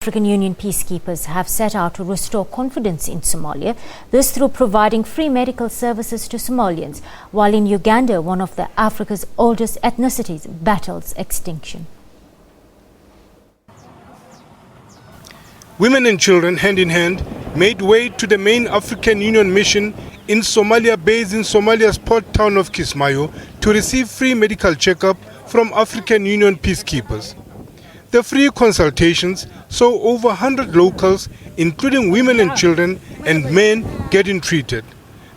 African Union peacekeepers have set out to restore confidence in Somalia, this through providing free medical services to Somalians, while in Uganda, one of Africa's oldest ethnicities battles extinction. Women and children, hand in hand, made way to the main African Union mission in Somalia, based in Somalia's port town of Kismayo, to receive free medical checkup from African Union peacekeepers. The free consultations saw over 100 locals, including women and children and men, getting treated.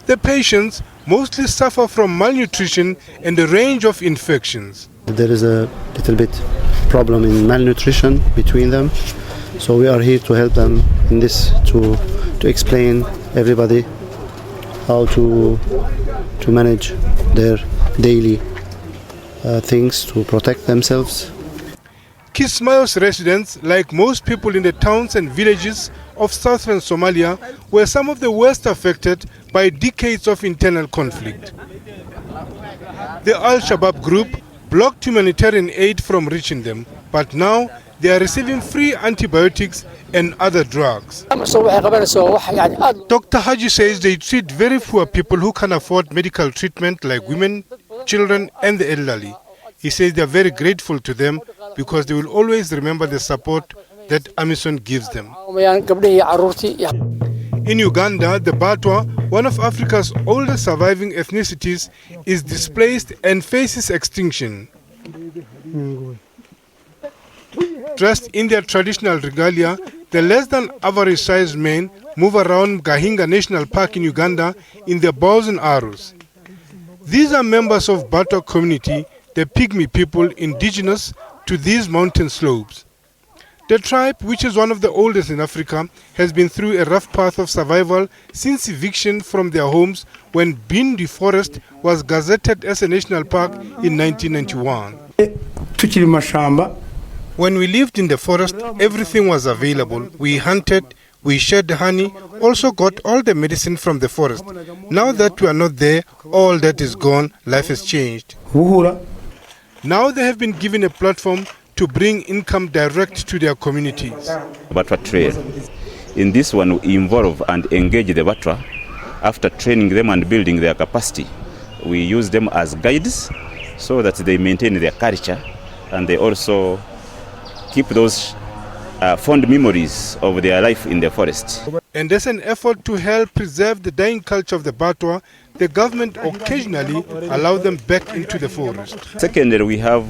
The patients mostly suffer from malnutrition and a range of infections. There is a little bit problem in malnutrition between them, so we are here to help them in this, to explain everybody how to manage their daily things to protect themselves. Kismayo's residents, like most people in the towns and villages of southern Somalia, were some of the worst affected by decades of internal conflict. The Al-Shabaab group blocked humanitarian aid from reaching them, but now they are receiving free antibiotics and other drugs. Dr. Haji says they treat very poor people who can afford medical treatment, like women, children and the elderly. He says they are very grateful to them because they will always remember the support that AMISON gives them. In Uganda, the Batwa, one of Africa's oldest surviving ethnicities, is displaced and faces extinction. Dressed in their traditional regalia, the less than average sized men move around Gahinga National Park in Uganda in their bows and arrows. These are members of Batwa community, the Pygmy people indigenous to these mountain slopes. The tribe, which is one of the oldest in Africa, has been through a rough path of survival since eviction from their homes when Bindi Forest was gazetted as a national park in 1991. When we lived in the forest, everything was available. We hunted, we shared honey, also got all the medicine from the forest. Now that we are not there, all that is gone, life has changed. Now they have been given a platform to bring income direct to their communities. Batwa trail. In this one, we involve and engage the Batwa. After training them and building their capacity, we use them as guides so that they maintain their culture and they also keep those fond memories of their life in the forest. And as an effort to help preserve the dying culture of the Batwa, the government occasionally allows them back into the forest. Secondly, we have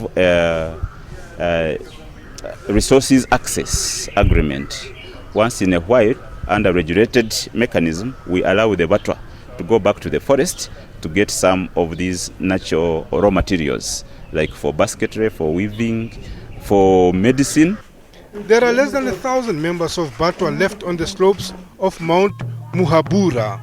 resources access agreement. Once in a while, under regulated mechanism, we allow the Batwa to go back to the forest to get some of these natural raw materials, like for basketry, for weaving, for medicine. There are less than 1,000 members of Batwa left on the slopes of Mount Muhabura.